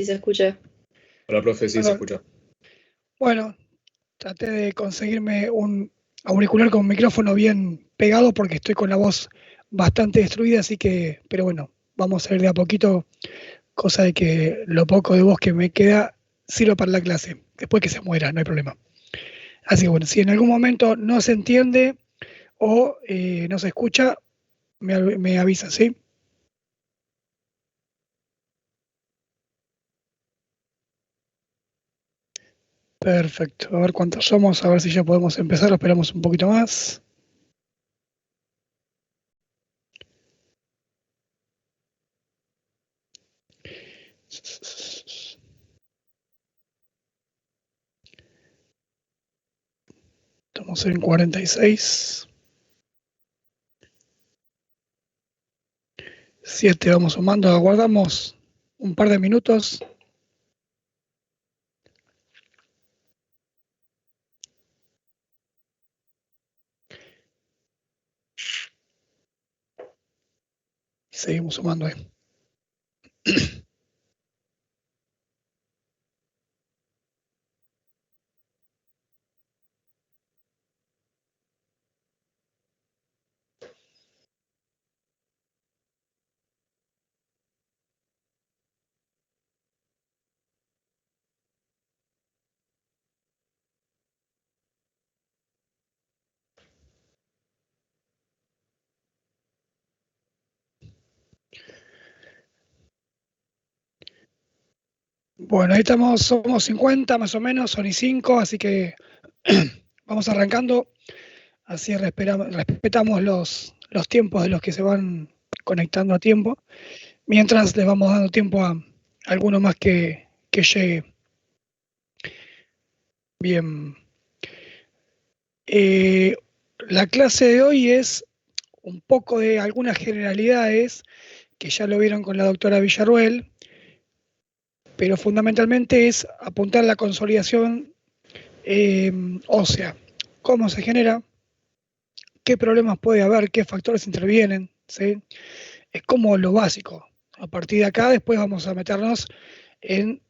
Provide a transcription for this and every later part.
Si se escucha. Hola, profe, sí se escucha. Bueno, traté de conseguirme un auricular con micrófono bien pegado porque estoy con la voz bastante destruida, así que, pero bueno, vamos a ir de a poquito, cosa de que lo poco de voz que me queda sirva para la clase, después que se muera, no hay problema. Así que bueno, si en algún momento no se entiende o no se escucha, me avisa, ¿sí? Perfecto, a ver cuántos somos, a ver si ya podemos empezar, esperamos un poquito más. Estamos en 46. 7 vamos sumando, aguardamos un par de minutos. Y seguimos sumando ahí. Bueno, ahí estamos, somos 50 más o menos, son y 5, así que vamos arrancando. Así respetamos los tiempos de los que se van conectando a tiempo, mientras les vamos dando tiempo a alguno más que llegue. Bien. La clase de hoy es un poco de algunas generalidades que ya lo vieron con la doctora Villarruel, pero fundamentalmente es apuntar a la consolidación ósea. ¿Cómo se genera? ¿Qué problemas puede haber? ¿Qué factores intervienen? ¿Sí? Es como lo básico. A partir de acá después vamos a meternos en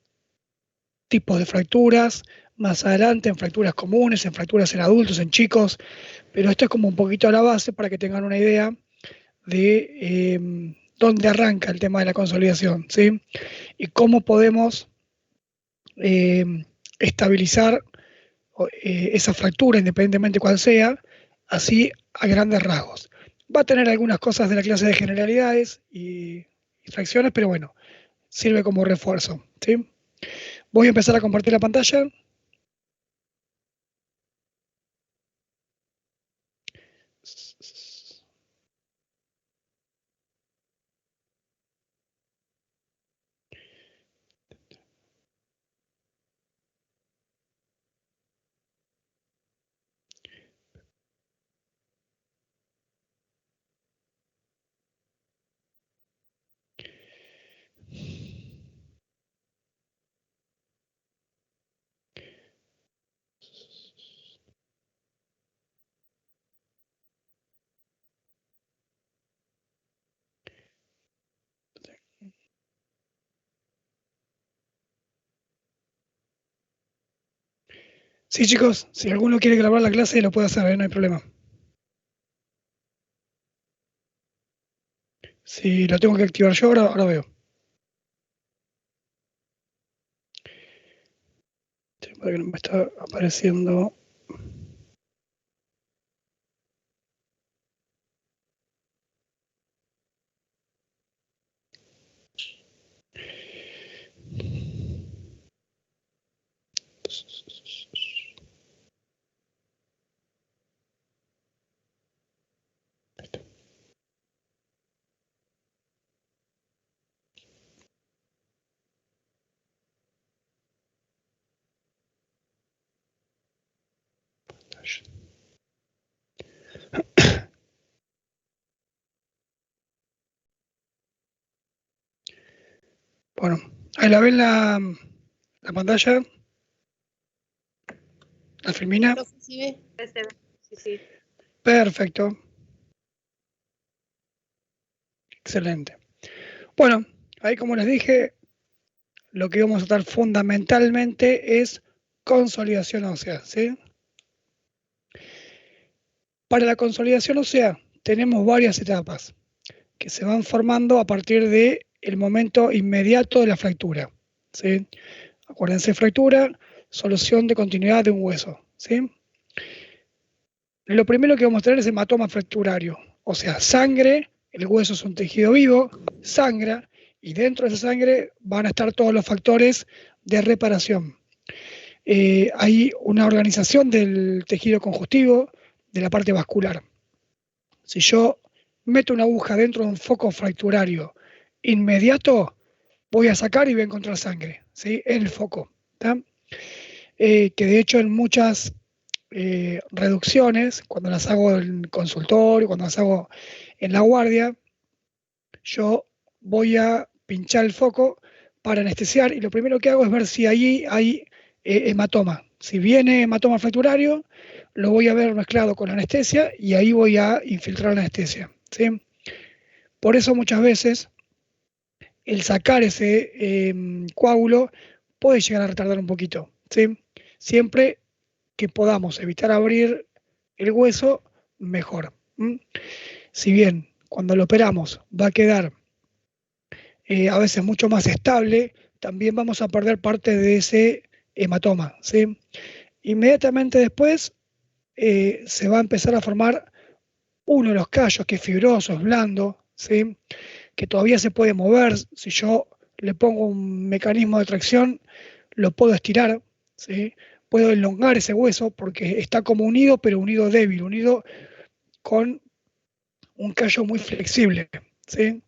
tipos de fracturas, más adelante en fracturas comunes, en fracturas en adultos, en chicos, pero esto es como un poquito la base para que tengan una idea de dónde arranca el tema de la consolidación, ¿sí? Y cómo podemos estabilizar esa fractura, independientemente cuál sea, así a grandes rasgos. Va a tener algunas cosas de la clase de generalidades y fracciones, pero bueno, sirve como refuerzo, ¿sí? Voy a empezar a compartir la pantalla. Sí, chicos, si alguno quiere grabar la clase, lo puede hacer, no hay problema. Si lo tengo que activar yo, ahora veo. Porque no me está apareciendo. Bueno, ahí la ven la pantalla. ¿La Filmina? Sí. Perfecto. Excelente. Bueno, ahí como les dije, lo que vamos a tratar fundamentalmente es consolidación ósea, ¿sí? Para la consolidación ósea tenemos varias etapas que se van formando a partir del momento inmediato de la fractura, ¿sí? Acuérdense, fractura, solución de continuidad de un hueso, ¿sí? Lo primero que vamos a tener es hematoma fracturario, o sea, sangre, el hueso es un tejido vivo, sangra, y dentro de esa sangre van a estar todos los factores de reparación. Hay una organización del tejido conjuntivo, de la parte vascular. Si yo meto una aguja dentro de un foco fracturario inmediato, voy a sacar y voy a encontrar sangre, ¿sí? En el foco. Que de hecho en muchas reducciones, cuando las hago en consultorio, cuando las hago en la guardia, yo voy a pinchar el foco para anestesiar y lo primero que hago es ver si allí hay hematoma. Si viene hematoma fracturario, lo voy a ver mezclado con la anestesia y ahí voy a infiltrar la anestesia, ¿sí? Por eso muchas veces el sacar ese coágulo puede llegar a retardar un poquito, ¿sí? Siempre que podamos evitar abrir el hueso, mejor. Si bien cuando lo operamos va a quedar a veces mucho más estable, también vamos a perder parte de ese hematoma, ¿sí? Inmediatamente después se va a empezar a formar uno de los callos que es fibroso, es blando, ¿sí? Que todavía se puede mover. Si yo le pongo un mecanismo de tracción, lo puedo estirar, ¿sí? Puedo elongar ese hueso porque está como unido, pero unido débil, unido con un callo muy flexible, ¿sí?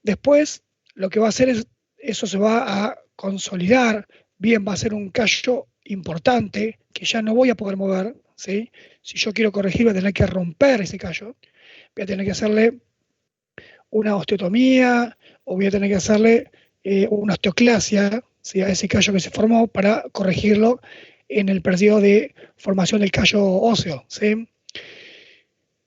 Después, lo que va a hacer es, eso se va a consolidar, bien, va a ser un callo importante que ya no voy a poder mover, ¿sí? Si yo quiero corregir, voy a tener que romper ese callo, voy a tener que hacerle una osteotomía o voy a tener que hacerle una osteoclasia, ¿sí? A ese callo que se formó para corregirlo en el periodo de formación del callo óseo, ¿sí?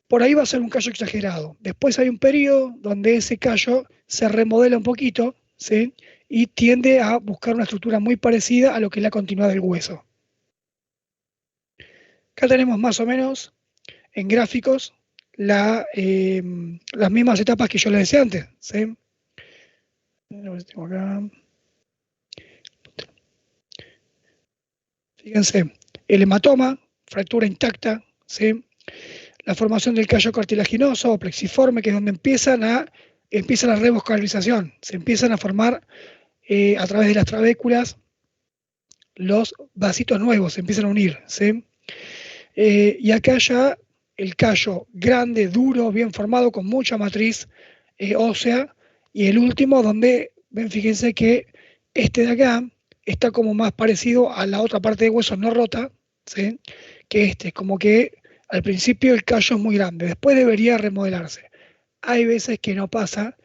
Por ahí va a ser un callo exagerado. Después hay un periodo donde ese callo se remodela un poquito, ¿sí? Y tiende a buscar una estructura muy parecida a lo que es la continuidad del hueso. Acá tenemos más o menos en gráficos las mismas etapas que yo les decía antes, ¿sí? Tengo acá. Fíjense, el hematoma, fractura intacta, ¿sí? La formación del callo cartilaginoso o plexiforme, que es donde empieza la revascularización, se empiezan a formar a través de las trabéculas los vasitos nuevos, se empiezan a unir, ¿sí? Y acá ya el callo grande, duro, bien formado, con mucha matriz ósea, y el último donde, ven, fíjense que este de acá está como más parecido a la otra parte de hueso no rota, ¿sí? Que este, como que al principio el callo es muy grande, después debería remodelarse. Hay veces que no pasa,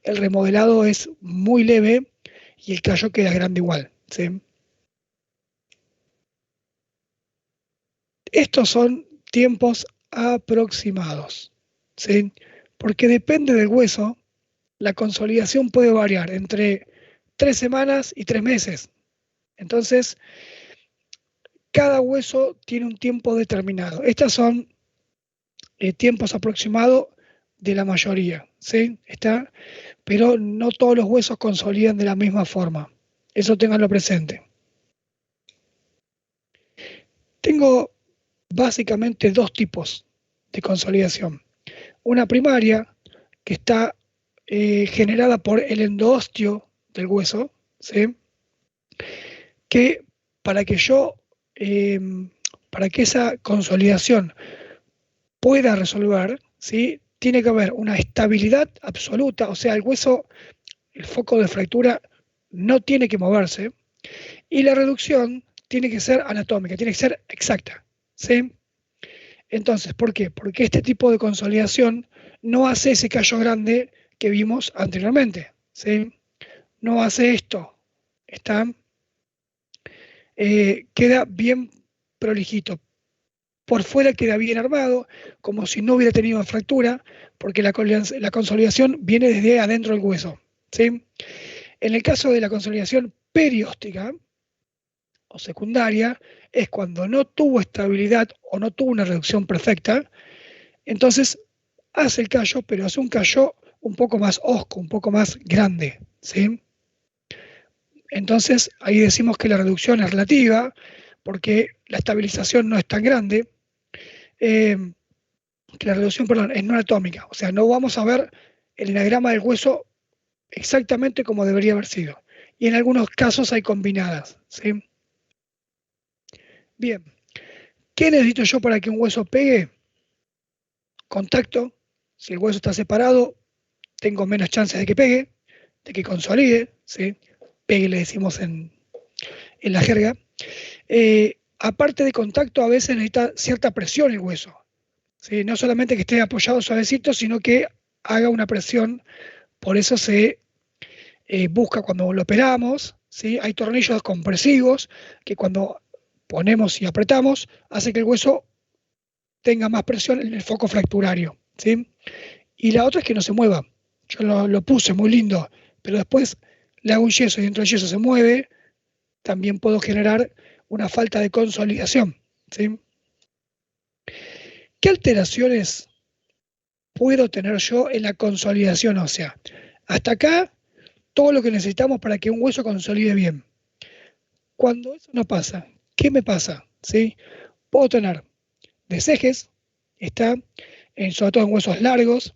el remodelado es muy leve y el callo queda grande igual, ¿sí? Estos son tiempos aproximados, ¿sí? Porque depende del hueso, la consolidación puede variar entre 3 semanas y 3 meses. Entonces, cada hueso tiene un tiempo determinado. Estos son tiempos aproximados de la mayoría, ¿sí? Pero no todos los huesos consolidan de la misma forma. Eso ténganlo presente. Tengo básicamente dos tipos de consolidación. Una primaria, que está generada por el endoosteo del hueso, ¿sí? Que para que eh, para que esa consolidación pueda resolver, ¿sí? Tiene que haber una estabilidad absoluta, o sea, el hueso, el foco de fractura no tiene que moverse, y la reducción tiene que ser anatómica, tiene que ser exacta, ¿sí? Entonces, ¿por qué? Porque este tipo de consolidación no hace ese callo grande que vimos anteriormente, ¿sí? No hace esto, queda bien prolijito. Por fuera queda bien armado, como si no hubiera tenido fractura, porque la consolidación viene desde adentro del hueso, ¿sí? En el caso de la consolidación perióstica o secundaria, es cuando no tuvo estabilidad o no tuvo una reducción perfecta, entonces hace el callo, pero hace un callo un poco más hosco, un poco más grande, ¿sí? Entonces ahí decimos que la reducción es relativa, porque la estabilización no es tan grande, que la reducción, perdón, es no atómica, o sea, no vamos a ver el enagrama del hueso exactamente como debería haber sido. Y en algunos casos hay combinadas, ¿sí? Bien, ¿qué necesito yo para que un hueso pegue? Contacto. Si el hueso está separado, tengo menos chances de que pegue, de que consolide, ¿sí? Pegue le decimos en la jerga. Aparte de contacto, a veces necesita cierta presión el hueso, ¿sí? No solamente que esté apoyado suavecito, sino que haga una presión. Por eso se busca cuando lo operamos, ¿sí? Hay tornillos compresivos que cuando ponemos y apretamos hace que el hueso tenga más presión en el foco fracturario, ¿sí? Y la otra es que no se mueva. Yo lo puse muy lindo, pero después le hago un yeso y dentro del yeso se mueve, también puedo generar una falta de consolidación, ¿sí? ¿Qué alteraciones puedo tener yo en la consolidación ósea? Hasta acá, todo lo que necesitamos para que un hueso consolide bien. Cuando eso no pasa, ¿qué me pasa? ¿Sí? Puedo tener desejes, está, sobre todo en huesos largos,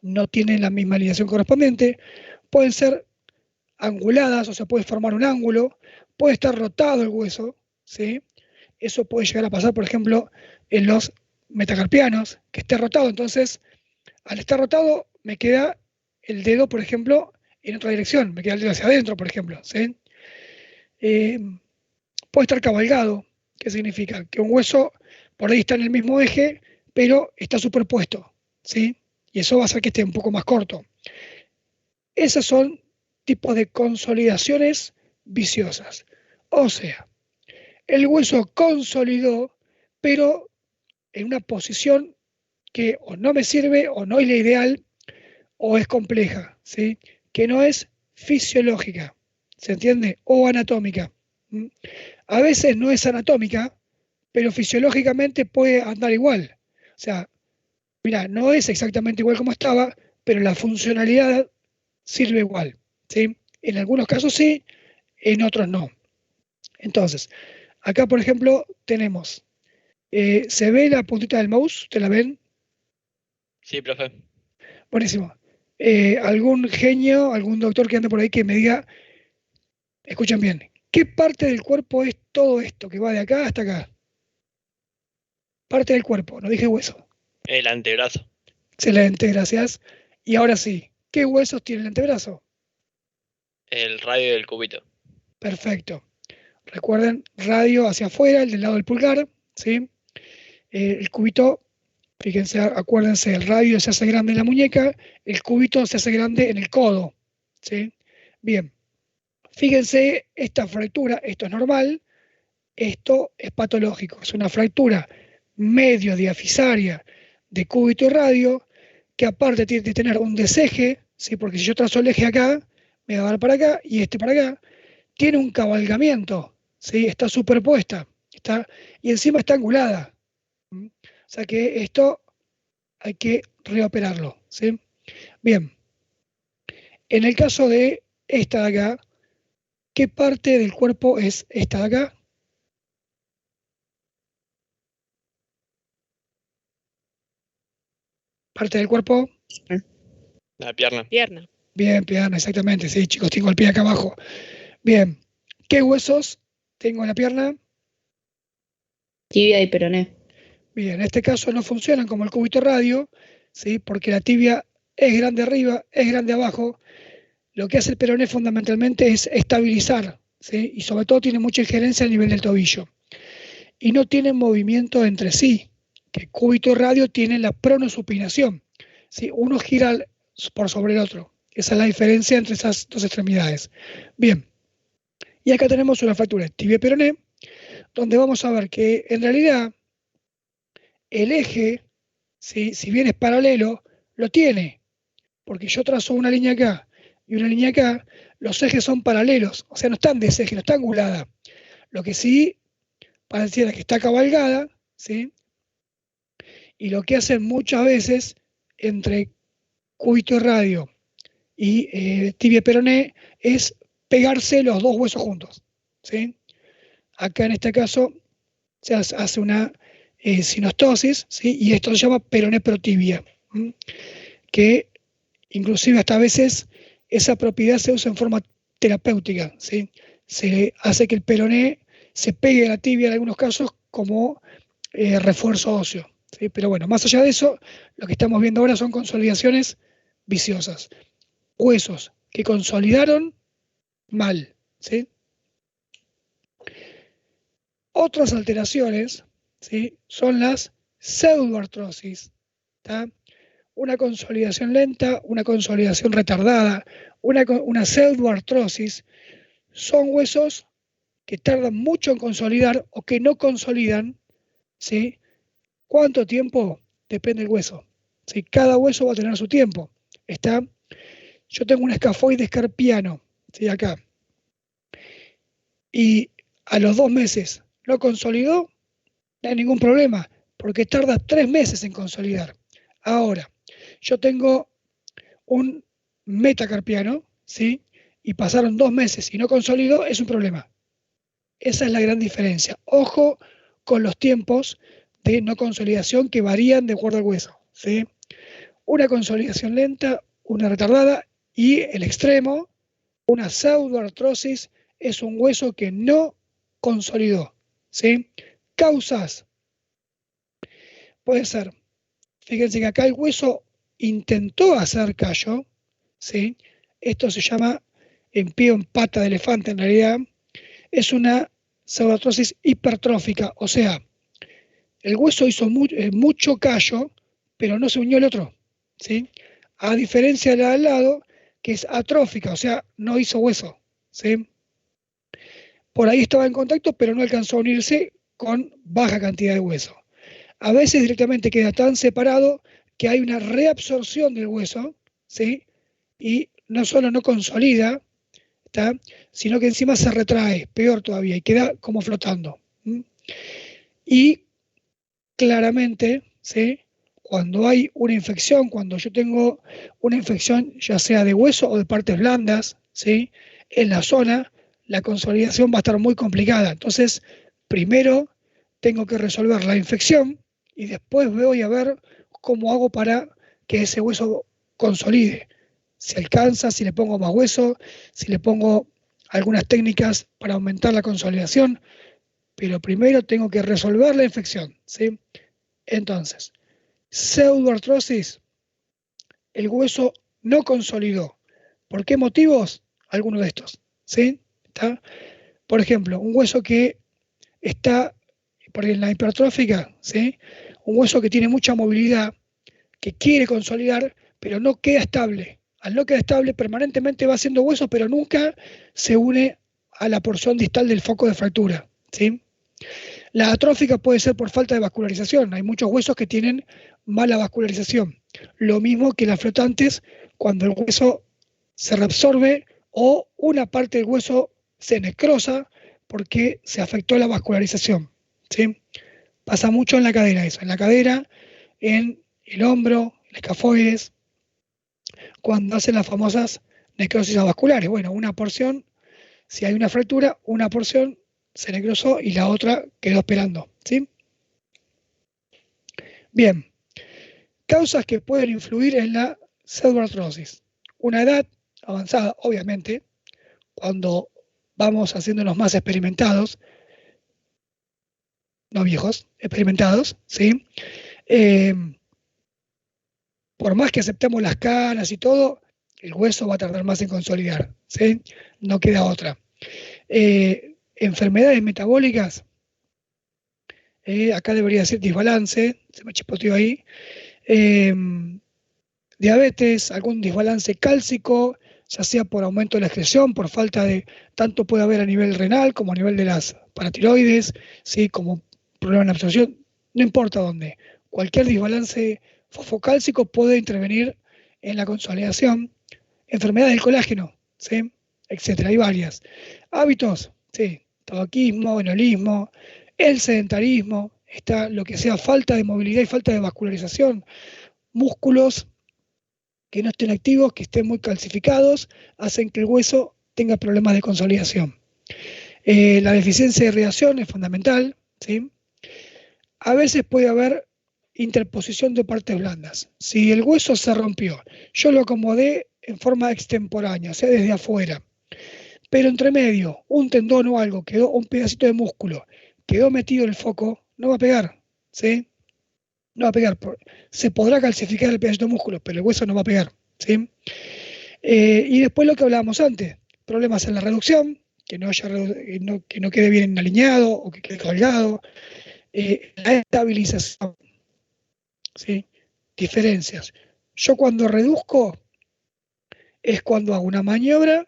no tienen la misma alineación correspondiente, pueden ser anguladas, o sea, puede formar un ángulo, puede estar rotado el hueso, ¿sí? Eso puede llegar a pasar, por ejemplo, en los metacarpianos, que esté rotado, entonces, al estar rotado, me queda el dedo, por ejemplo, en otra dirección, me queda el dedo hacia adentro, por ejemplo, ¿sí? Puede estar cabalgado, ¿qué significa? Que un hueso por ahí está en el mismo eje, pero está superpuesto, ¿sí? Y eso va a hacer que esté un poco más corto. Esos son tipos de consolidaciones viciosas. O sea, el hueso consolidó, pero en una posición que o no me sirve, o no es la ideal, o es compleja, ¿sí? Que no es fisiológica, ¿se entiende? O anatómica. A veces no es anatómica, pero fisiológicamente puede andar igual. O sea, mira, no es exactamente igual como estaba, pero la funcionalidad sirve igual, ¿sí? En algunos casos sí, en otros no. Entonces, acá por ejemplo tenemos, ¿se ve la puntita del mouse? ¿Te la ven? Sí, profe. Buenísimo. ¿Algún genio, algún doctor que ande por ahí que me diga, escuchen bien, qué parte del cuerpo es todo esto que va de acá hasta acá? Parte del cuerpo, no dije hueso. El antebrazo. Excelente, gracias. Y ahora sí, ¿qué huesos tiene el antebrazo? El radio del cubito. Perfecto. Recuerden, radio hacia afuera, el del lado del pulgar, ¿sí? El cubito, fíjense, acuérdense, el radio se hace grande en la muñeca, el cubito se hace grande en el codo, ¿sí? Bien, fíjense, esta fractura, esto es normal, esto es patológico, es una fractura medio diafisaria de cúbito y radio, que aparte tiene que tener un deseje, ¿sí? Porque si yo trazo el eje acá, me va a dar para acá y este para acá, tiene un cabalgamiento, ¿sí? Está superpuesta, y encima está angulada. O sea que esto hay que reoperarlo, ¿sí? Bien, en el caso de esta de acá, ¿qué parte del cuerpo es esta de acá? Parte del cuerpo. La pierna. Pierna. Bien, pierna, exactamente. Sí, chicos, tengo el pie acá abajo. Bien, ¿qué huesos tengo en la pierna? Tibia y peroné. Bien, en este caso no funcionan como el cúbito radio, ¿sí? Porque la tibia es grande arriba, es grande abajo. Lo que hace el peroné fundamentalmente es estabilizar, ¿sí? Y sobre todo tiene mucha injerencia a nivel del tobillo. Y no tienen movimiento entre sí, que cúbito y radio tienen la pronosupinación, ¿sí? Uno gira por sobre el otro. Esa es la diferencia entre esas dos extremidades. Bien, y acá tenemos una fractura tibia-peroné, donde vamos a ver que en realidad el eje, ¿sí? Si bien es paralelo, lo tiene, porque yo trazo una línea acá y una línea acá, los ejes son paralelos, o sea, no están deseje, no está angulada. Lo que sí pareciera que está cabalgada, ¿sí? Y lo que hacen muchas veces entre cúbito y radio y tibia peroné es pegarse los dos huesos juntos, ¿sí? Acá en este caso se hace una sinostosis, ¿sí? Y esto se llama peroné protibia, ¿sí? Que inclusive hasta a veces esa propiedad se usa en forma terapéutica, ¿sí? Se hace que el peroné se pegue a la tibia en algunos casos como refuerzo óseo, ¿sí? Pero bueno, más allá de eso, lo que estamos viendo ahora son consolidaciones viciosas, huesos que consolidaron mal, ¿sí? Otras alteraciones, ¿sí? Son las pseudoartrosis, ¿tá? Una consolidación lenta, una consolidación retardada, una pseudoartrosis, son huesos que tardan mucho en consolidar o que no consolidan, ¿sí? ¿Cuánto tiempo? Depende del hueso, ¿sí? Cada hueso va a tener su tiempo. Yo tengo un escafoides carpiano, ¿sí? Acá. Y a los 2 meses no consolidó, no hay ningún problema, porque tarda 3 meses en consolidar. Ahora, yo tengo un metacarpiano, ¿sí? Y pasaron 2 meses y no consolidó, es un problema. Esa es la gran diferencia. Ojo con los tiempos de no consolidación que varían de acuerdo al hueso, ¿sí? Una consolidación lenta, una retardada y el extremo, una pseudoartrosis, es un hueso que no consolidó, ¿sí? Causas. Puede ser, fíjense que acá el hueso intentó hacer callo, ¿sí? Esto se llama en pie o en pata de elefante en realidad. Es una pseudoartrosis hipertrófica, o sea, el hueso hizo mucho callo, pero no se unió el otro, ¿sí? A diferencia de la de al lado, que es atrófica, o sea, no hizo hueso, ¿sí? Por ahí estaba en contacto, pero no alcanzó a unirse con baja cantidad de hueso. A veces directamente queda tan separado que hay una reabsorción del hueso, ¿sí? Y no solo no consolida, ¿tá? Sino que encima se retrae, peor todavía, y queda como flotando. ¿Mm? Y claramente, ¿sí? Cuando hay una infección, cuando yo tengo una infección ya sea de hueso o de partes blandas, ¿sí? En la zona, la consolidación va a estar muy complicada. Entonces, primero tengo que resolver la infección y después voy a ver cómo hago para que ese hueso consolide. Si alcanza, si le pongo más hueso, si le pongo algunas técnicas para aumentar la consolidación, pero primero tengo que resolver la infección, ¿sí? Entonces, pseudoartrosis, el hueso no consolidó. ¿Por qué motivos? Algunos de estos, ¿sí? ¿Está? Por ejemplo, un hueso que está en la hipertrófica, ¿sí? Un hueso que tiene mucha movilidad, que quiere consolidar, pero no queda estable. Al no quedar estable, permanentemente va haciendo huesos, pero nunca se une a la porción distal del foco de fractura, ¿sí? La atrófica puede ser por falta de vascularización. Hay muchos huesos que tienen mala vascularización. Lo mismo que las flotantes, cuando el hueso se reabsorbe o una parte del hueso se necrosa porque se afectó la vascularización, ¿sí? Pasa mucho en la cadera eso, en la cadera, en el hombro, el escafoides, cuando hacen las famosas necrosis avasculares. Bueno, una porción, si hay una fractura, una porción se necrosó y la otra quedó esperando, ¿sí? Bien, causas que pueden influir en la pseudoartrosis. Una edad avanzada, obviamente, cuando vamos haciéndonos más experimentados, no viejos, experimentados, ¿sí? Por más que aceptemos las caras y todo, el hueso va a tardar más en consolidar, ¿sí? No queda otra. Enfermedades metabólicas, acá debería decir desbalance, se me chispoteó ahí. Diabetes, algún desbalance cálcico, ya sea por aumento de la excreción, por falta de, tanto puede haber a nivel renal como a nivel de las paratiroides, ¿sí? Como problema en absorción, no importa dónde. Cualquier desbalance fosfocálcico puede intervenir en la consolidación. Enfermedades del colágeno, ¿sí? etc. Hay varias. Hábitos, sí, tabaquismo, enolismo, el sedentarismo, está lo que sea falta de movilidad y falta de vascularización, músculos que no estén activos, que estén muy calcificados, hacen que el hueso tenga problemas de consolidación. La deficiencia de irrigación es fundamental, ¿sí? A veces puede haber interposición de partes blandas. Si el hueso se rompió, yo lo acomodé en forma extemporánea, o sea, desde afuera, pero entre medio, un tendón o algo, quedó un pedacito de músculo, quedó metido el foco, no va a pegar, ¿sí? No va a pegar. Se podrá calcificar el pedacito de músculo, pero el hueso no va a pegar, ¿sí? Y después lo que hablábamos antes, problemas en la reducción, que no quede bien alineado o que quede colgado, la estabilización, ¿sí? Diferencias. Yo cuando reduzco es cuando hago una maniobra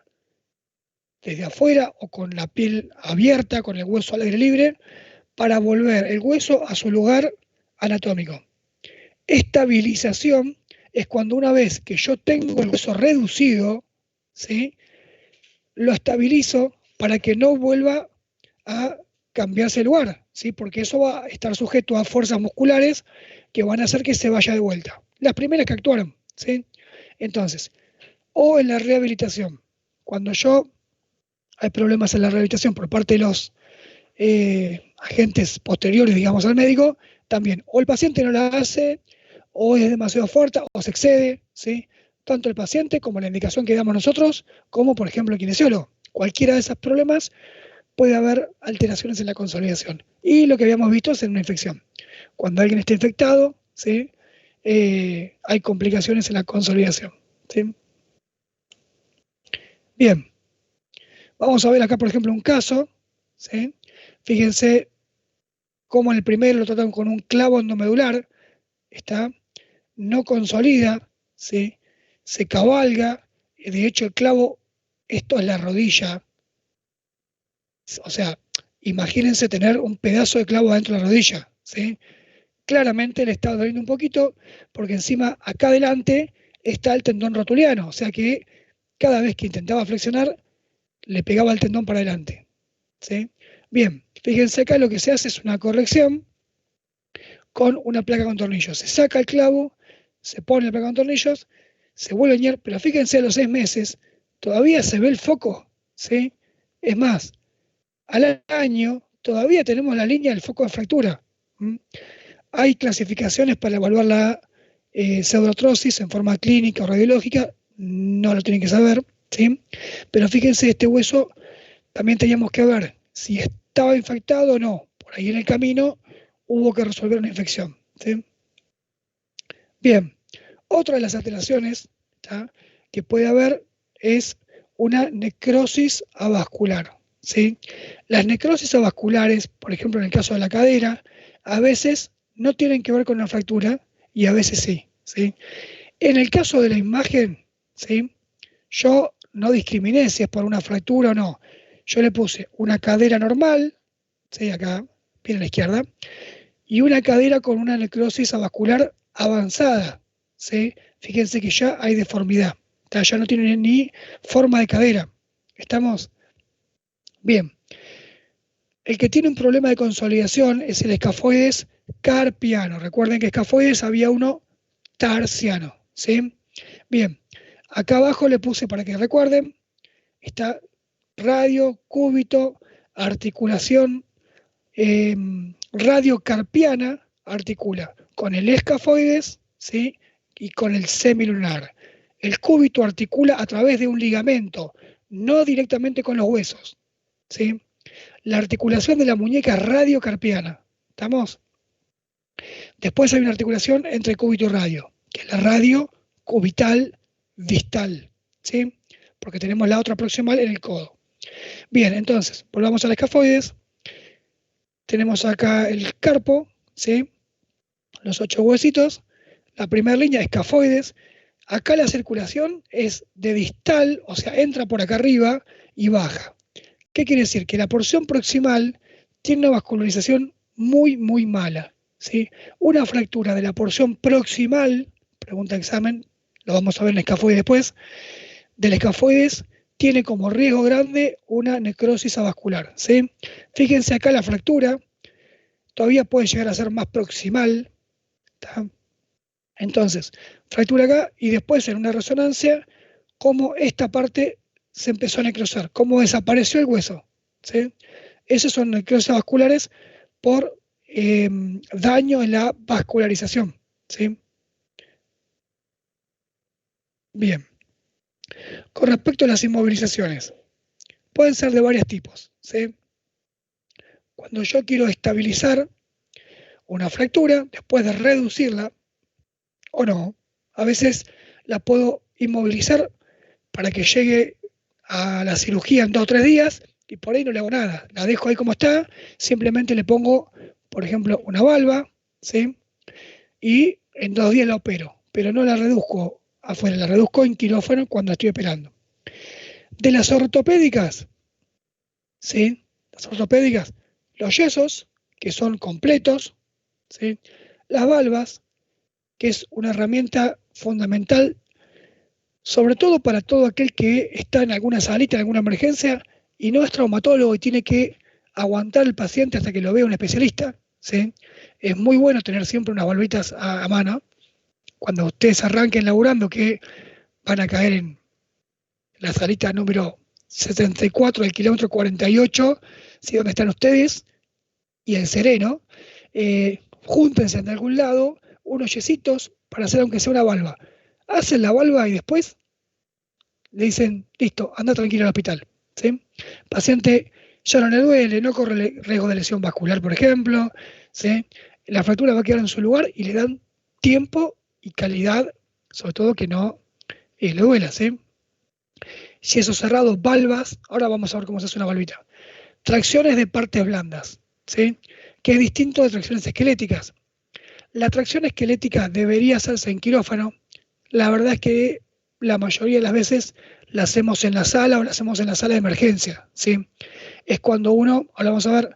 desde afuera o con la piel abierta, con el hueso al aire libre, para volver el hueso a su lugar anatómico. Estabilización es cuando una vez que yo tengo el hueso reducido, ¿sí? Lo estabilizo para que no vuelva a cambiarse el lugar, ¿sí? Porque eso va a estar sujeto a fuerzas musculares que van a hacer que se vaya de vuelta. Las primeras que actuaron, ¿sí? Entonces, o en la rehabilitación, cuando hay problemas en la rehabilitación por parte de los agentes posteriores, digamos, al médico, también, o el paciente no la hace, o es demasiado fuerte, o se excede, ¿sí? Tanto el paciente como la indicación que damos nosotros, como por ejemplo el kinesiólogo. Cualquiera de esos problemas puede haber alteraciones en la consolidación. Y lo que habíamos visto es en una infección. Cuando alguien está infectado, ¿sí? Hay complicaciones en la consolidación, ¿sí? Bien, vamos a ver acá, por ejemplo, un caso, ¿sí? Fíjense cómo en el primero lo tratan con un clavo endomedular, ¿está? No consolida, ¿sí? Se cabalga, de hecho el clavo, esto es la rodilla, o sea, imagínense tener un pedazo de clavo dentro de la rodilla, ¿sí? Claramente le está doliendo un poquito, porque encima acá adelante está el tendón rotuliano, o sea que cada vez que intentaba flexionar, le pegaba el tendón para adelante, ¿sí? Bien, fíjense acá lo que se hace es una corrección con una placa con tornillos. Se saca el clavo, se pone la placa con tornillos, se vuelve a ñer, pero fíjense a los 6 meses, todavía se ve el foco, ¿sí? Es más, al año todavía tenemos la línea del foco de fractura. Hay clasificaciones para evaluar la pseudoartrosis en forma clínica o radiológica, no lo tienen que saber, ¿sí? Pero fíjense, este hueso también teníamos que ver si estaba infectado o no. Por ahí en el camino hubo que resolver una infección, ¿sí? Bien, otra de las alteraciones, ¿tá?, que puede haber es una necrosis avascular, ¿sí? Las necrosis avasculares, por ejemplo en el caso de la cadera, a veces no tienen que ver con una fractura y a veces sí, ¿sí? En el caso de la imagen, ¿sí?, yo no discriminé si es por una fractura o no. Yo le puse una cadera normal, ¿sí?, acá, bien a la izquierda, y una cadera con una necrosis avascular avanzada, ¿sí? Fíjense que ya hay deformidad, ya no tiene ni forma de cadera. ¿Estamos? Bien. El que tiene un problema de consolidación es el escafoides carpiano. Recuerden que escafoides había uno tarsiano, ¿sí? Bien. Acá abajo le puse, para que recuerden, está radio, cúbito, articulación radiocarpiana, articula con el escafoides, ¿sí?, y con el semilunar. El cúbito articula a través de un ligamento, no directamente con los huesos, ¿sí? La articulación de la muñeca es radiocarpiana, ¿estamos? Después hay una articulación entre cúbito y radio, que es la radio cubital distal, ¿sí? Porque tenemos la otra proximal en el codo. Bien, entonces, volvamos al escafoides. Tenemos acá el carpo, ¿sí?, los 8 huesitos. La primera línea, escafoides. Acá la circulación es de distal, o sea, entra por acá arriba y baja. ¿Qué quiere decir? Que la porción proximal tiene una vascularización muy, muy mala, ¿sí? Una fractura de la porción proximal, pregunta de examen, lo vamos a ver en el escafoides después, del escafoides tiene como riesgo grande una necrosis avascular, ¿sí? Fíjense acá la fractura, todavía puede llegar a ser más proximal, ¿tá? Entonces, fractura acá y después en una resonancia, cómo esta parte se empezó a necrosar, cómo desapareció el hueso, ¿sí? Esos son necrosis vasculares por daño en la vascularización, ¿sí? Bien. Con respecto a las inmovilizaciones, pueden ser de varios tipos, ¿sí? Cuando yo quiero estabilizar una fractura, después de reducirla, o no, a veces la puedo inmovilizar para que llegue a la cirugía en 2 o 3 días y por ahí no le hago nada. La dejo ahí como está, simplemente le pongo, por ejemplo, una valva, ¿sí? Y en 2 días la opero, pero no la reduzco afuera, la reduzco en quirófano cuando estoy operando. De las ortopédicas, ¿sí? Las ortopédicas, los yesos, que son completos, ¿sí? Las valvas, que es una herramienta fundamental, sobre todo para todo aquel que está en alguna salita, en alguna emergencia, y no es traumatólogo y tiene que aguantar el paciente hasta que lo vea un especialista, ¿sí? Es muy bueno tener siempre unas valvitas a mano, cuando ustedes arranquen laburando, que van a caer en la salita número 74 del kilómetro 48, ¿sí? Donde están ustedes, y el Sereno, júntense en algún lado, unos yesitos para hacer aunque sea una valva. Hacen la valva y después le dicen, listo, anda tranquilo al hospital, ¿sí? Paciente ya no le duele, no corre riesgo de lesión vascular, por ejemplo, ¿sí? La fractura va a quedar en su lugar y le dan tiempo y calidad, sobre todo que no le duela, ¿sí? Yesos cerrados, valvas, ahora vamos a ver cómo se hace una valvita. Tracciones de partes blandas, ¿sí? Que es distinto de tracciones esqueléticas. La tracción esquelética debería hacerse en quirófano. La verdad es que la mayoría de las veces la hacemos en la sala o la hacemos en la sala de emergencia, ¿sí? Es cuando uno, ahora vamos a ver,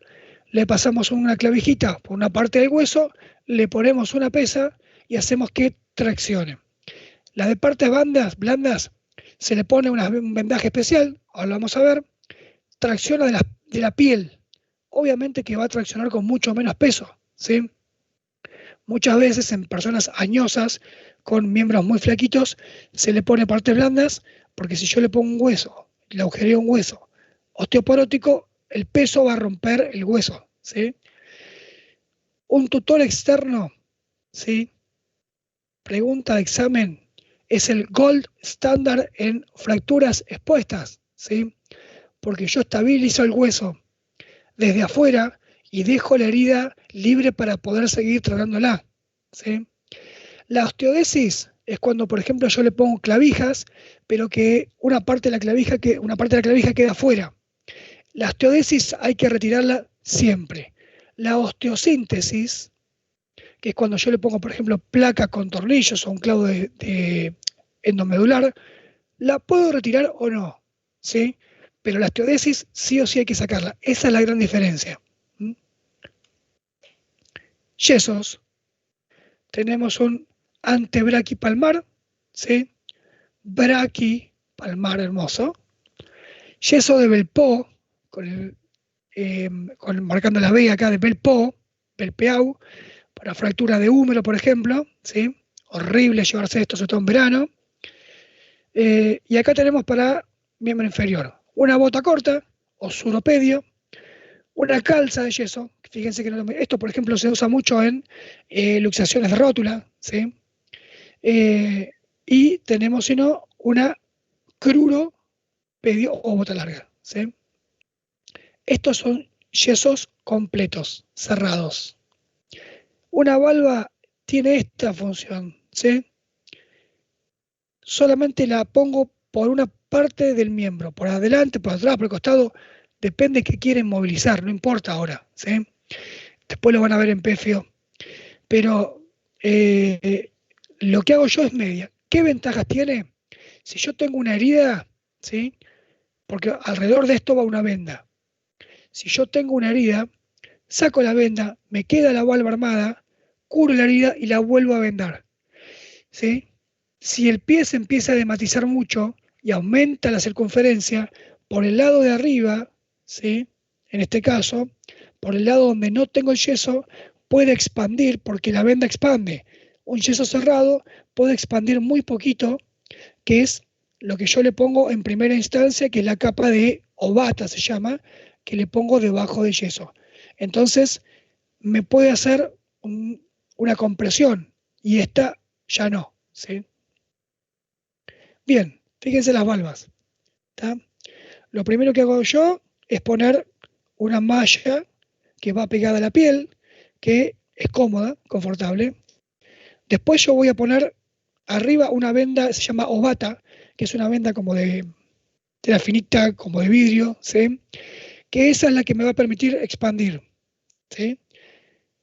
le pasamos una clavijita por una parte del hueso, le ponemos una pesa y hacemos que traccione. La de partes blandas, se le pone un vendaje especial, ahora lo vamos a ver, tracciona de la piel. Obviamente que va a traccionar con mucho menos peso, ¿sí? Muchas veces en personas añosas, con miembros muy flaquitos, se le pone partes blandas, porque si yo le pongo un hueso, le agujereo un hueso osteoporótico, el peso va a romper el hueso, ¿sí? Un tutor externo, ¿sí? Pregunta de examen, es el gold standard en fracturas expuestas, ¿sí? Porque yo estabilizo el hueso desde afuera y dejo la herida libre para poder seguir tratándola, ¿sí? La osteodesis es cuando, por ejemplo, yo le pongo clavijas, pero que una parte de la clavija queda afuera. La osteodesis hay que retirarla siempre. La osteosíntesis, que es cuando yo le pongo, por ejemplo, placa con tornillos o un clavo de endomedular, la puedo retirar o no, ¿sí? Pero la osteodesis sí o sí hay que sacarla. Esa es la gran diferencia. Yesos. Tenemos un antebraquipalmar, ¿sí? Braquipalmar hermoso. Yeso de Belpeau, marcando la B acá de Belpeau, para fractura de húmero, por ejemplo, ¿sí? Horrible llevarse esto, sobre todo en verano. Y acá tenemos para miembro inferior una bota corta o suropedio, una calza de yeso. Fíjense que esto, por ejemplo, se usa mucho en luxaciones de rótula, ¿sí? Y tenemos, si no, una cruropedio o bota larga, ¿sí? Estos son yesos completos, cerrados. Una valva tiene esta función, ¿sí? Solamente la pongo por una parte del miembro, por adelante, por atrás, por el costado, depende de qué quieren movilizar, no importa ahora, ¿sí? Después lo van a ver en PFO. Pero lo que hago yo es media. ¿Qué ventajas tiene? Si yo tengo una herida, ¿sí? Porque alrededor de esto va una venda. Si yo tengo una herida, saco la venda, me queda la valva armada, cubro la herida y la vuelvo a vendar, ¿sí? Si el pie se empieza a dematizar mucho, y aumenta la circunferencia, por el lado de arriba, ¿sí? En este caso, por el lado donde no tengo el yeso, puede expandir porque la venda expande. Un yeso cerrado puede expandir muy poquito, que es lo que yo le pongo en primera instancia, que es la capa de ovata, se llama, que le pongo debajo del yeso. Entonces, me puede hacer una compresión y esta ya no, ¿sí? Bien, fíjense las valvas, ¿tá? Lo primero que hago yo es poner una malla que va pegada a la piel, que es cómoda, confortable. Después yo voy a poner arriba una venda, se llama ovata, que es una venda como de la finita, como de vidrio, ¿sí? Que esa es la que me va a permitir expandir, ¿sí?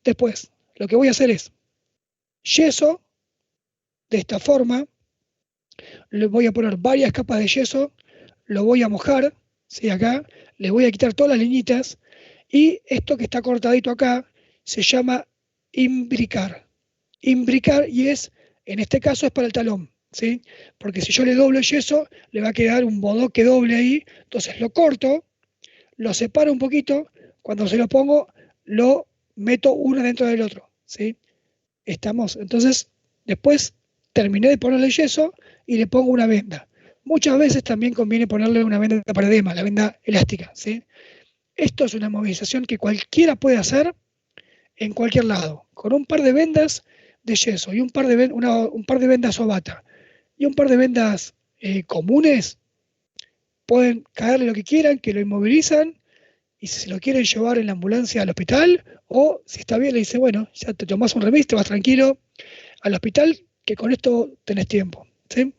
Después, lo que voy a hacer es yeso, de esta forma, le voy a poner varias capas de yeso, lo voy a mojar, ¿sí? Acá, le voy a quitar todas las liñitas, y esto que está cortadito acá se llama imbricar. Imbricar, y en este caso es para el talón, ¿sí? Porque si yo le doblo el yeso, le va a quedar un bodoque doble ahí, entonces lo corto, lo separo un poquito, cuando se lo pongo, lo meto uno dentro del otro, ¿sí? Estamos, entonces, después terminé de ponerle yeso y le pongo una venda. Muchas veces también conviene ponerle una venda para edema, la venda elástica, ¿sí? Esto es una movilización que cualquiera puede hacer en cualquier lado, con un par de vendas de yeso y un par de vendas ovata y un par de vendas comunes, pueden caerle lo que quieran, que lo inmovilizan, y si se lo quieren llevar en la ambulancia al hospital, o si está bien le dice, bueno, ya te tomás un remis, te vas tranquilo al hospital, que con esto tenés tiempo, ¿sí?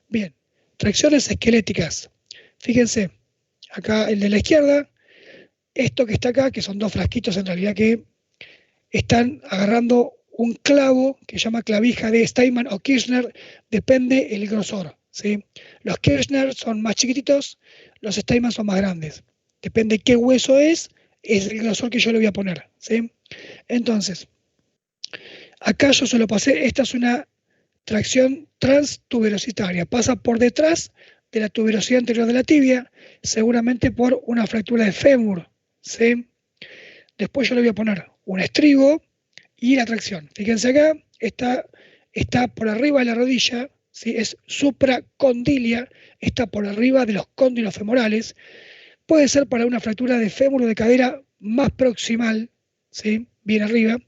Bien, tracciones esqueléticas. Fíjense, acá el de la izquierda, esto que está acá, que son dos frasquitos en realidad que están agarrando un clavo que se llama clavija de Steinmann o Kirchner, depende el grosor, ¿sí? Los Kirchner son más chiquititos, los Steinmann son más grandes. Depende qué hueso es el grosor que yo le voy a poner, ¿sí? Entonces, acá yo se lo pasé, esta es una tracción transtuberositaria, pasa por detrás de la tuberosidad anterior de la tibia, seguramente por una fractura de fémur, ¿sí? Después yo le voy a poner un estribo y la tracción. Fíjense acá, está por arriba de la rodilla, ¿sí? Es supracondilia, está por arriba de los cóndilos femorales. Puede ser para una fractura de fémur o de cadera más proximal, ¿sí? Bien arriba.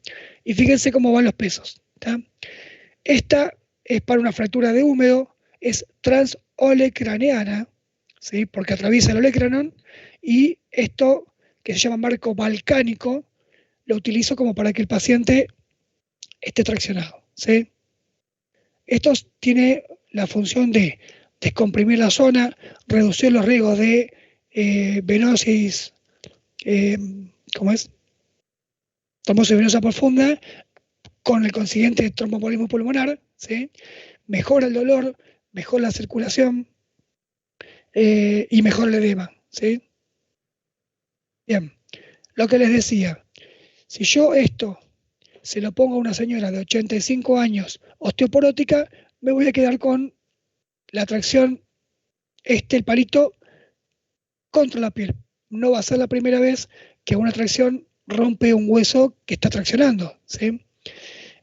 Y fíjense cómo van los pesos, ¿tá? Esta es para una fractura de húmero, es transolecraneana, ¿sí? Porque atraviesa el olecranon, y esto, que se llama marco balcánico, lo utilizo como para que el paciente esté traccionado, ¿sí? Esto tiene la función de descomprimir la zona, reducir los riesgos de venosis, trombosis venosa profunda, con el consiguiente tromboembolismo pulmonar, ¿sí? Mejora el dolor, mejora la circulación y mejora el edema, ¿sí? Bien, lo que les decía, si yo esto se lo pongo a una señora de 85 años osteoporótica, me voy a quedar con la tracción, el palito contra la piel. No va a ser la primera vez que una tracción rompe un hueso que está traccionando, ¿sí?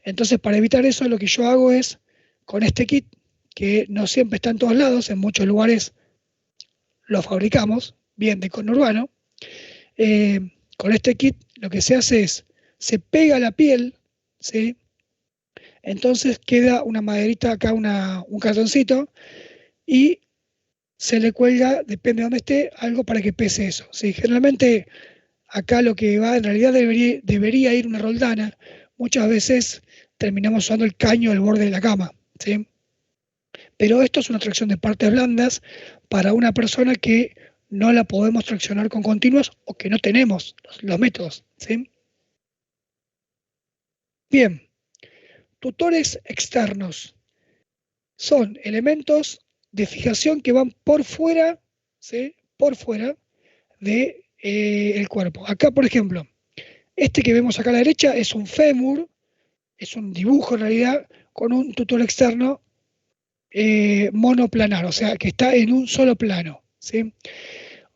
Entonces, para evitar eso, lo que yo hago es, con este kit, que no siempre está en todos lados, en muchos lugares lo fabricamos, bien de conurbano, con este kit lo que se hace es, se pega la piel, ¿sí? Entonces queda una maderita acá, un cartoncito, y se le cuelga, depende de dónde esté, algo para que pese eso, ¿sí? Generalmente acá lo que va, en realidad debería ir una roldana. Muchas veces terminamos usando el caño del borde de la cama, ¿sí? Pero esto es una tracción de partes blandas para una persona que no la podemos traccionar con continuos o que no tenemos los métodos, ¿sí? Bien, tutores externos son elementos de fijación que van por fuera, ¿sí? Por fuera de, el cuerpo. Acá, por ejemplo, este que vemos acá a la derecha es un fémur, es un dibujo en realidad, con un tutor externo monoplanar, o sea, que está en un solo plano, ¿sí?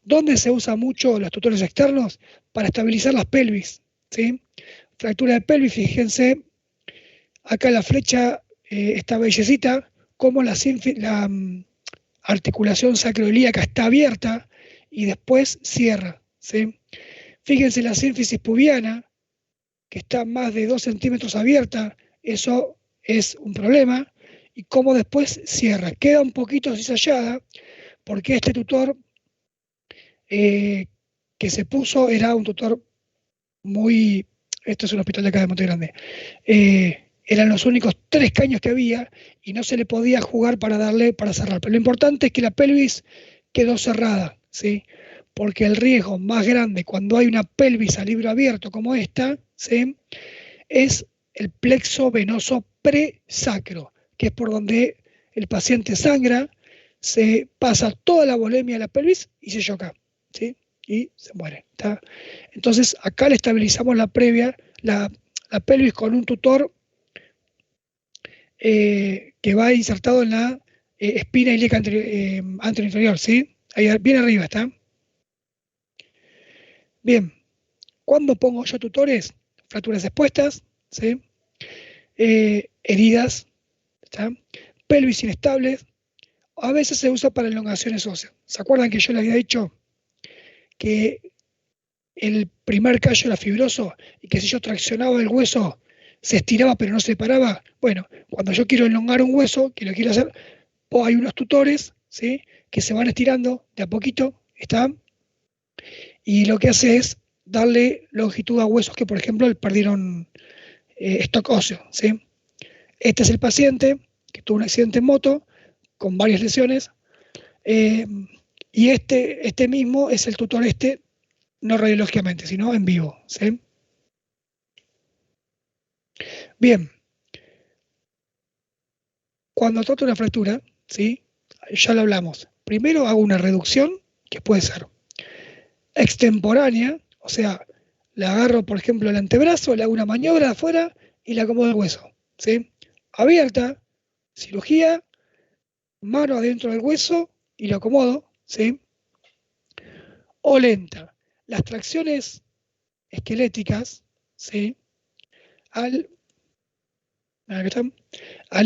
¿Dónde se usa mucho los tutores externos? Para estabilizar las pelvis, ¿sí? Fractura de pelvis, fíjense, acá la flecha, esta bellecita, como la articulación sacroilíaca está abierta y después cierra, ¿sí? Fíjense la sínfisis pubiana, que está más de 2 centímetros abierta, eso es un problema, y cómo después cierra. Queda un poquito cizallada, porque este tutor que se puso era un tutor muy... Esto es un hospital de acá de Monte Grande. Eran los únicos 3 caños que había y no se le podía jugar para cerrar. Pero lo importante es que la pelvis quedó cerrada, ¿sí? Porque el riesgo más grande cuando hay una pelvis a libro abierto como esta, ¿sí? Es el plexo venoso presacro, que es por donde el paciente sangra, se pasa toda la volemia de la pelvis y se choca, ¿sí? Y se muere, ¿está? Entonces acá le estabilizamos la pelvis con un tutor que va insertado en la espina ilíaca anteroinferior, ¿sí? Ahí bien arriba está. Bien, ¿cuándo pongo yo tutores? Fracturas expuestas, ¿sí? Heridas, ¿está? Pelvis inestables. A veces se usa para elongaciones óseas. ¿Se acuerdan que yo les había dicho que el primer callo era fibroso y que si yo traccionaba el hueso se estiraba pero no se separaba? Bueno, cuando yo quiero elongar un hueso, que lo quiero hacer, hay unos tutores, ¿sí? Que se van estirando de a poquito, ¿está? Y lo que hace es darle longitud a huesos que, por ejemplo, perdieron stock óseo, ¿sí? Este es el paciente que tuvo un accidente en moto con varias lesiones, y este mismo es el tutor no radiológicamente, sino en vivo, ¿sí? Bien, cuando trato una fractura, ¿sí? Ya lo hablamos. Primero hago una reducción, que puede ser extemporánea, o sea, le agarro, por ejemplo, el antebrazo, le hago una maniobra de afuera y le acomodo el hueso, ¿sí? Abierta, cirugía, mano adentro del hueso y lo acomodo, ¿sí? O lenta. Las tracciones esqueléticas, ¿sí? Al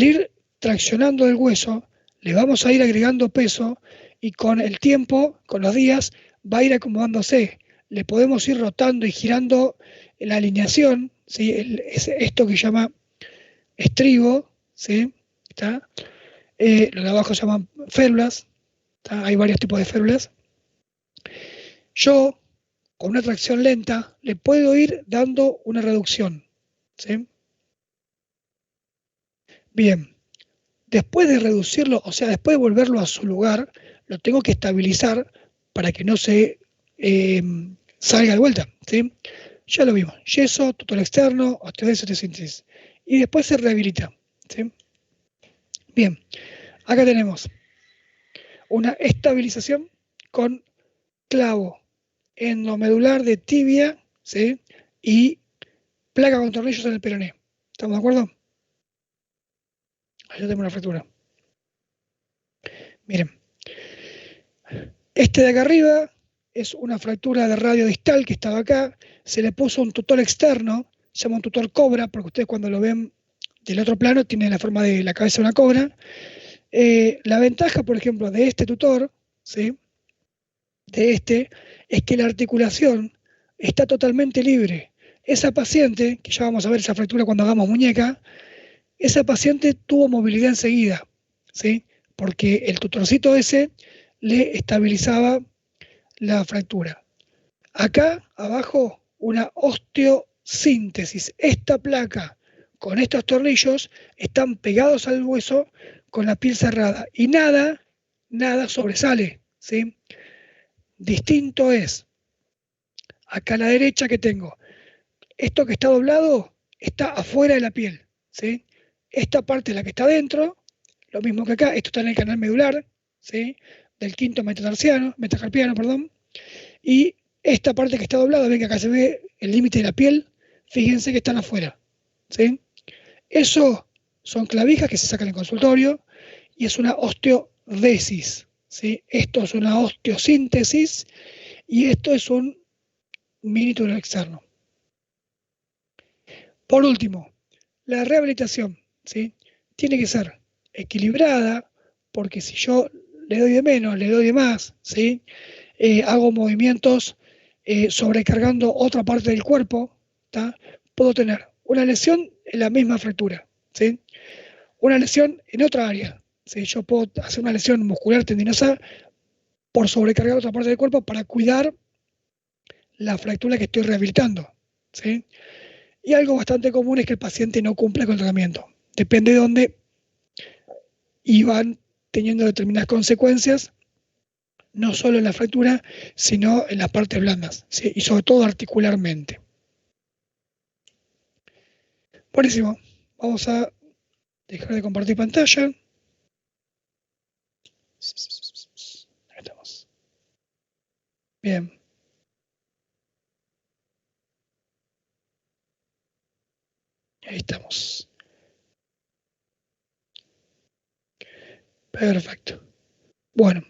ir traccionando el hueso, le vamos a ir agregando peso y con el tiempo, con los días, va a ir acomodándose. Le podemos ir rotando y girando la alineación, ¿sí? Esto que se llama estribo, ¿sí? ¿Está? Lo de abajo se llaman férulas, ¿está? Hay varios tipos de férulas. Yo, con una tracción lenta, le puedo ir dando una reducción, ¿sí? Bien, después de reducirlo, o sea, después de volverlo a su lugar, lo tengo que estabilizar para que no se salga de vuelta, ¿sí? Ya lo vimos, yeso, tutor externo, osteodesis, osteosíntesis. Y después se rehabilita, ¿sí? Bien, acá tenemos una estabilización con clavo endomedular de tibia, ¿sí? Y placa con tornillos en el peroné. ¿Estamos de acuerdo? Allá tengo una fractura. Miren, este de acá arriba es una fractura de radio distal que estaba acá. Se le puso un tutor externo, se llama un tutor cobra, porque ustedes cuando lo ven del otro plano tiene la forma de la cabeza de una cobra. La ventaja, por ejemplo, de este tutor, ¿sí? Es que la articulación está totalmente libre. Esa paciente, que ya vamos a ver esa fractura cuando hagamos muñeca, esa paciente tuvo movilidad enseguida, ¿sí? Porque el tutorcito ese le estabilizaba la fractura. Acá abajo una osteosíntesis. Esta placa con estos tornillos están pegados al hueso con la piel cerrada y nada sobresale, ¿sí? Distinto es acá a la derecha que tengo. Esto que está doblado está afuera de la piel, ¿sí? Esta parte es la que está dentro, lo mismo que acá, esto está en el canal medular, ¿sí? Del quinto metacarpiano, perdón. Y esta parte que está doblada, ven que acá se ve el límite de la piel, fíjense que están afuera, ¿sí? Eso son clavijas que se sacan en el consultorio y es una osteodesis, ¿sí? Esto es una osteosíntesis y esto es un mini túnel externo. Por último, la rehabilitación, ¿sí? Tiene que ser equilibrada, porque si yo le doy de menos, le doy de más, ¿sí? Hago movimientos sobrecargando otra parte del cuerpo, ¿tá? Puedo tener una lesión en la misma fractura, ¿sí? Una lesión en otra área, ¿sí? Yo puedo hacer una lesión muscular tendinosa por sobrecargar otra parte del cuerpo para cuidar la fractura que estoy rehabilitando, ¿sí? Y algo bastante común es que el paciente no cumple con el tratamiento. Depende de dónde, y van teniendo determinadas consecuencias, no solo en la fractura, sino en las partes blandas, ¿sí? Y sobre todo articularmente. Buenísimo. Vamos a dejar de compartir pantalla. Ahí estamos. Bien. Ahí estamos. Perfecto. Bueno,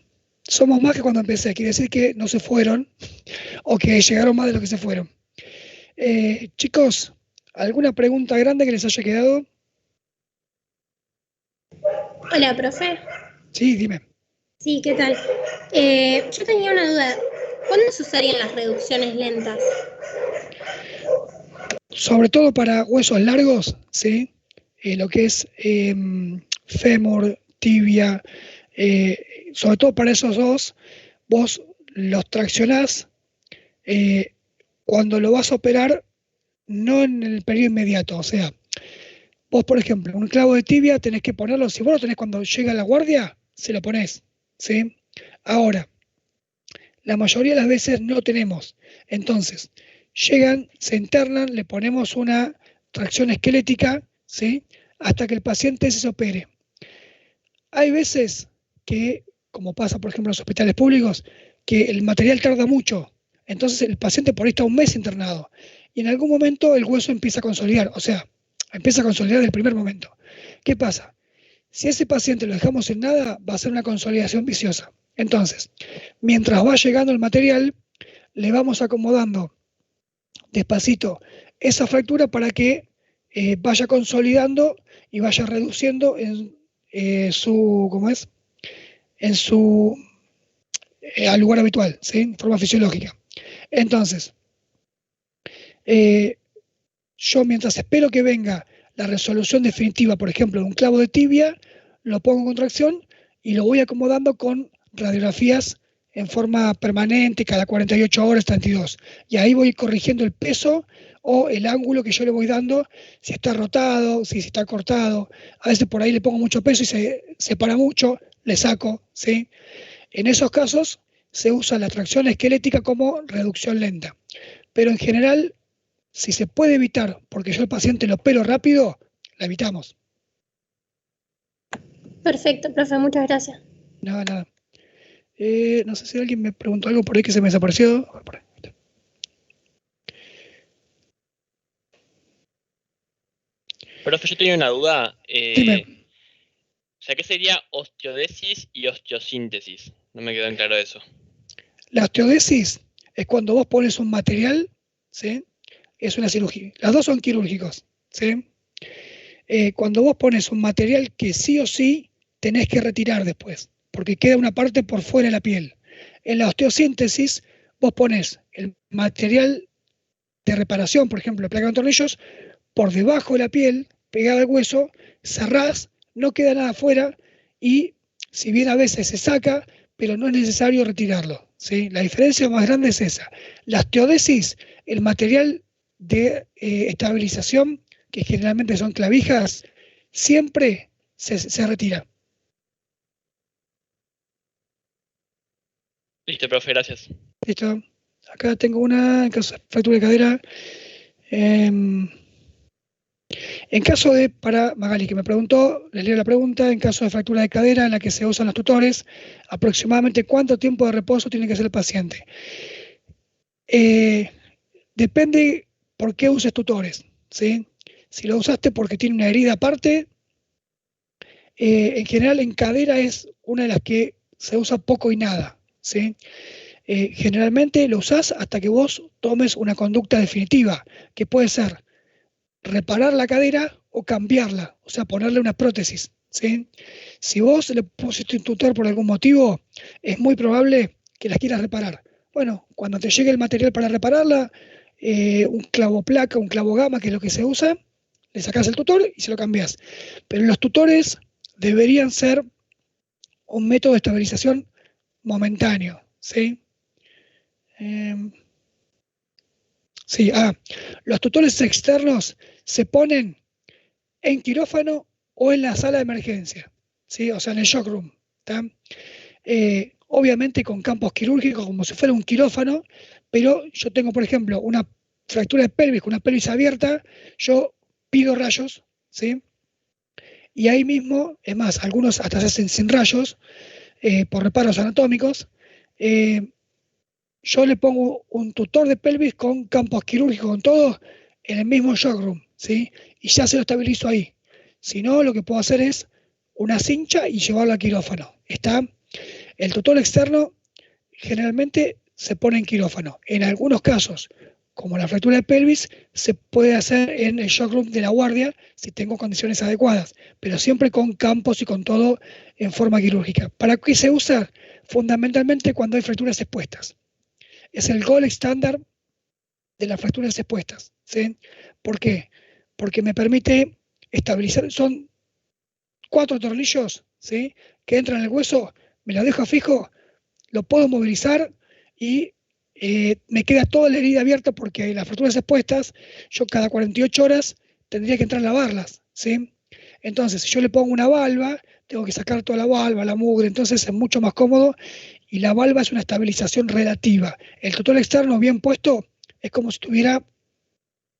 somos más que cuando empecé. Quiere decir que no se fueron o que llegaron más de lo que se fueron. Chicos, ¿alguna pregunta grande que les haya quedado? Hola, profe. Sí, dime. Sí, ¿qué tal? Yo tenía una duda. ¿Cuándo se usarían las reducciones lentas? Sobre todo para huesos largos, ¿sí? Lo que es fémur, tibia, sobre todo para esos dos, vos los traccionás cuando lo vas a operar, no en el periodo inmediato. O sea, vos, por ejemplo, un clavo de tibia tenés que ponerlo, si vos lo tenés cuando llega la guardia, se lo ponés, ¿sí? Ahora, la mayoría de las veces no tenemos. Entonces, llegan, se internan, le ponemos una tracción esquelética, ¿sí? Hasta que el paciente se opere. Hay veces que, como pasa por ejemplo en los hospitales públicos, que el material tarda mucho. Entonces el paciente por ahí está un mes internado. Y en algún momento el hueso empieza a consolidar. O sea, empieza a consolidar desde el primer momento. ¿Qué pasa? Si a ese paciente lo dejamos sin nada, va a ser una consolidación viciosa. Entonces, mientras va llegando el material, le vamos acomodando despacito esa fractura para que vaya consolidando y vaya reduciendo en su, ¿cómo es? En su al lugar habitual, ¿sí? En forma fisiológica. Entonces, yo mientras espero que venga la resolución definitiva, por ejemplo, de un clavo de tibia, lo pongo en contracción y lo voy acomodando con radiografías en forma permanente, cada 48 horas, 32. Y ahí voy corrigiendo el peso o el ángulo que yo le voy dando, si está rotado, si está cortado. A veces por ahí le pongo mucho peso y se separa mucho, le saco, ¿sí? En esos casos se usa la tracción esquelética como reducción lenta. Pero en general, si se puede evitar, porque yo al paciente lo opero rápido, la evitamos. Perfecto, profe, muchas gracias. Nada, nada. No sé si alguien me preguntó algo por ahí que se me desapareció. Por ahí. Profe, yo tenía una duda. Dime. O sea, ¿qué sería osteodesis y osteosíntesis? No me quedó en claro eso. La osteodesis es cuando vos pones un material, ¿sí? Es una cirugía. Las dos son quirúrgicos, ¿sí? Cuando vos pones un material que sí o sí tenés que retirar después, porque queda una parte por fuera de la piel. En la osteosíntesis, vos pones el material de reparación, por ejemplo, placa de tornillos, por debajo de la piel, pegada al hueso, cerrás, no queda nada afuera y si bien a veces se saca, pero no es necesario retirarlo, ¿sí? La diferencia más grande es esa. La osteodesis, el material de estabilización, que generalmente son clavijas, siempre se retira. Listo, profe, gracias. ¿Listo? Acá tengo una, en caso de fractura de cadera. En caso de, para Magali, que me preguntó, les leo la pregunta, en caso de fractura de cadera en la que se usan los tutores, aproximadamente cuánto tiempo de reposo tiene que hacer el paciente. Depende por qué uses tutores, ¿sí? Si lo usaste porque tiene una herida aparte, en general en cadera es una de las que se usa poco y nada, ¿sí? Generalmente lo usás hasta que vos tomes una conducta definitiva, que puede ser reparar la cadera o cambiarla, o sea, ponerle una prótesis, ¿sí? Si vos le pusiste un tutor por algún motivo, es muy probable que la quieras reparar. Bueno, cuando te llegue el material para repararla, un clavo placa, un clavo gama, que es lo que se usa, le sacás el tutor y se lo cambiás. Pero los tutores deberían ser un método de estabilización momentáneo, ¿sí? Sí, los tutores externos se ponen en quirófano o en la sala de emergencia, ¿sí? O sea, en el shock room, ¿tá? Obviamente con campos quirúrgicos como si fuera un quirófano, pero yo tengo, por ejemplo, una fractura de pelvis con una pelvis abierta, yo pido rayos, ¿sí? Y ahí mismo, es más, algunos hasta se hacen sin rayos, por reparos anatómicos, yo le pongo un tutor de pelvis con campos quirúrgicos, con todo, en el mismo shock room, ¿sí? Y ya se lo estabilizo ahí. Si no, lo que puedo hacer es una cincha y llevarlo al quirófano. ¿Está? El tutor externo generalmente se pone en quirófano. En algunos casos, como la fractura de pelvis, se puede hacer en el shock room de la guardia si tengo condiciones adecuadas, pero siempre con campos y con todo en forma quirúrgica. ¿Para qué se usa? Fundamentalmente cuando hay fracturas expuestas. Es el gold estándar de las fracturas expuestas, ¿sí? ¿Por qué? Porque me permite estabilizar, son 4 tornillos, ¿sí? Que entran en el hueso, me lo dejo fijo, lo puedo movilizar y me queda toda la herida abierta porque las fracturas expuestas, yo cada 48 horas tendría que entrar a lavarlas, ¿sí? Entonces, si yo le pongo una valva, tengo que sacar toda la valva, la mugre, entonces es mucho más cómodo y la valva es una estabilización relativa. El tutor externo bien puesto es como si tuviera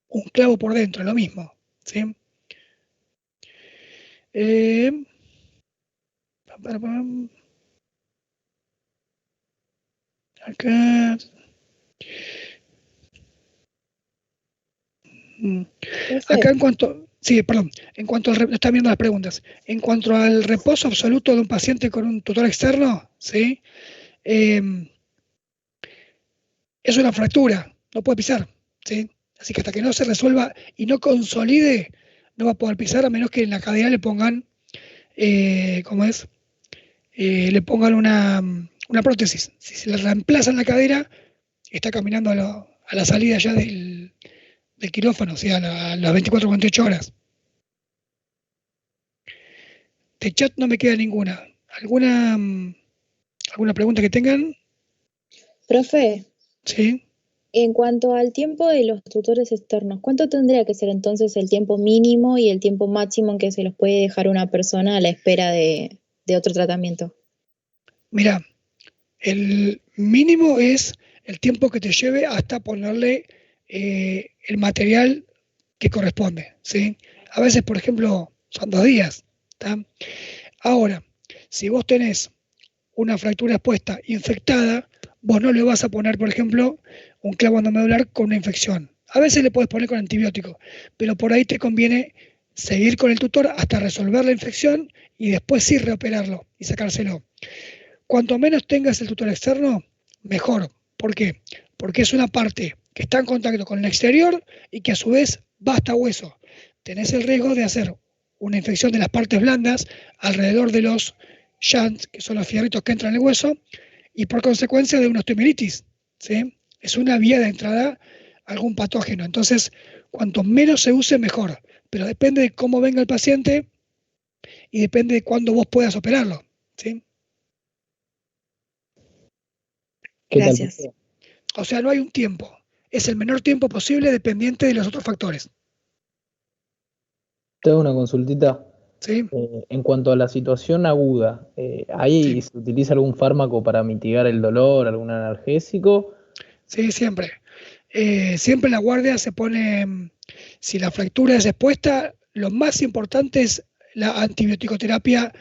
un clavo por dentro, lo mismo, ¿sí? Acá. Acá en cuanto, sí, perdón, en cuanto al, están viendo las preguntas, en cuanto al reposo absoluto de un paciente con un tutor externo, ¿sí? Es una fractura, no puede pisar, ¿sí? Así que hasta que no se resuelva y no consolide, no va a poder pisar a menos que en la cadera le pongan, ¿cómo es? Le pongan una prótesis. Si se le reemplazan la cadera, está caminando a la salida ya del quirófano, o sea, a las 24 o 48 horas. De chat no me queda ninguna. ¿Alguna pregunta que tengan? Profe, Sí. en cuanto al tiempo de los tutores externos, ¿cuánto tendría que ser entonces el tiempo mínimo y el tiempo máximo en que se los puede dejar una persona a la espera de otro tratamiento? Mira, el mínimo es el tiempo que te lleve hasta ponerle el material que corresponde, ¿sí? A veces, por ejemplo, son 2 días, ¿tá? Ahora, si vos tenés una fractura expuesta infectada, vos no le vas a poner, por ejemplo, un clavo endomedular con una infección. A veces le puedes poner con antibiótico, pero por ahí te conviene seguir con el tutor hasta resolver la infección y después sí reoperarlo y sacárselo. Cuanto menos tengas el tutor externo, mejor. ¿Por qué? Porque es una parte que está en contacto con el exterior y que a su vez va hasta hueso. Tenés el riesgo de hacer una infección de las partes blandas alrededor de los shunts, que son los fierritos que entran en el hueso, y por consecuencia de una osteomielitis, ¿sí? Es una vía de entrada a algún patógeno. Entonces, cuanto menos se use, mejor. Pero depende de cómo venga el paciente y depende de cuándo vos puedas operarlo, ¿sí? Gracias. O sea, no hay un tiempo. Es el menor tiempo posible dependiente de los otros factores. Te hago una consultita. ¿Sí? En cuanto a la situación aguda, ¿ahí se utiliza algún fármaco para mitigar el dolor, algún analgésico? Sí, siempre. Siempre en la guardia se pone, si la fractura es expuesta, lo más importante es la antibioticoterapia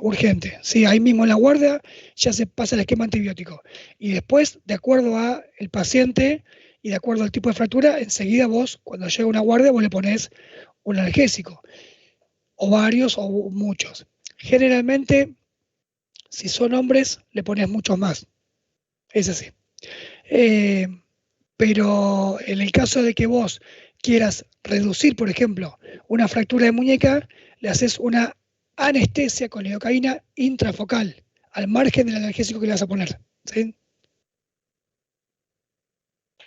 urgente. Sí, ahí mismo en la guardia ya se pasa el esquema antibiótico. Y después, de acuerdo al paciente y de acuerdo al tipo de fractura, enseguida vos, cuando llega una guardia, vos le ponés un analgésico. o varios, o muchos. Generalmente, si son hombres, le pones muchos más. Es así. Pero en el caso de que vos quieras reducir, por ejemplo, una fractura de muñeca, le haces una anestesia con lidocaína intrafocal, al margen del analgésico que le vas a poner. ¿Sí?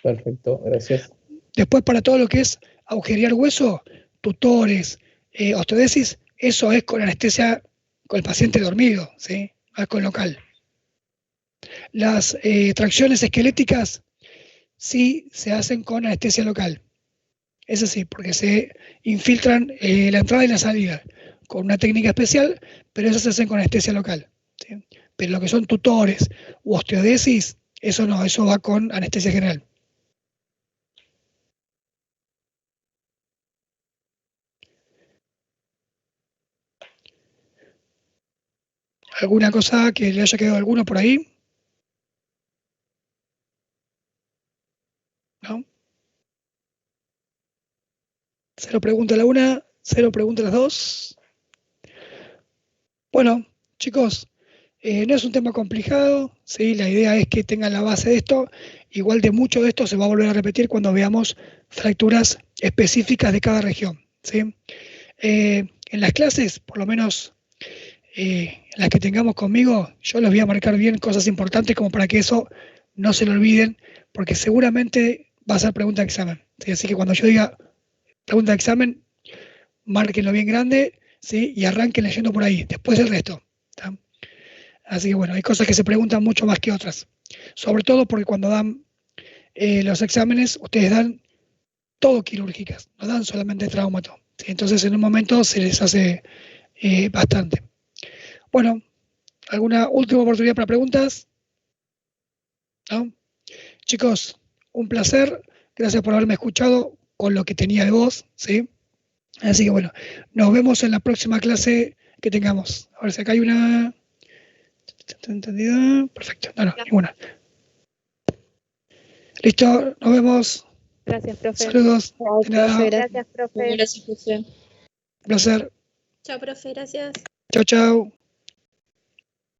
Perfecto, gracias. Después, para todo lo que es agujerear hueso, tutores, osteodesis, eso es con anestesia con el paciente dormido, ¿sí? No es con local. Las tracciones esqueléticas sí se hacen con anestesia local. Eso sí, porque se infiltran la entrada y la salida con una técnica especial, pero esas se hacen con anestesia local. ¿Sí? Pero lo que son tutores u osteodesis, eso no, eso va con anestesia general. ¿Alguna cosa que le haya quedado a alguno por ahí? ¿No? Cero pregunta a la una, cero pregunta a las dos. Bueno, chicos, no es un tema complicado, ¿sí? La idea es que tengan la base de esto. Igual de mucho de esto se va a volver a repetir cuando veamos fracturas específicas de cada región, ¿sí? En las clases, por lo menos las que tengamos conmigo, yo les voy a marcar bien cosas importantes como para que eso no se lo olviden, porque seguramente va a ser pregunta de examen, ¿sí? Así que cuando yo diga pregunta de examen, márquenlo bien grande, ¿sí? Y arranquen leyendo por ahí, después el resto, ¿tá? Así que bueno, hay cosas que se preguntan mucho más que otras, sobre todo porque cuando dan los exámenes, ustedes dan todo quirúrgicas, no dan solamente traumato, ¿sí? Entonces en un momento se les hace bastante. Bueno, ¿alguna última oportunidad para preguntas? ¿No? Chicos, un placer, gracias por haberme escuchado con lo que tenía de voz, ¿sí? Así que bueno, nos vemos en la próxima clase que tengamos. A ver si acá hay una... ¿Entendida? Perfecto, no, ninguna. Listo, nos vemos. Gracias, profe. Saludos. De nada. Gracias, profe. Un placer. Chao, profe, gracias. Chau, chau.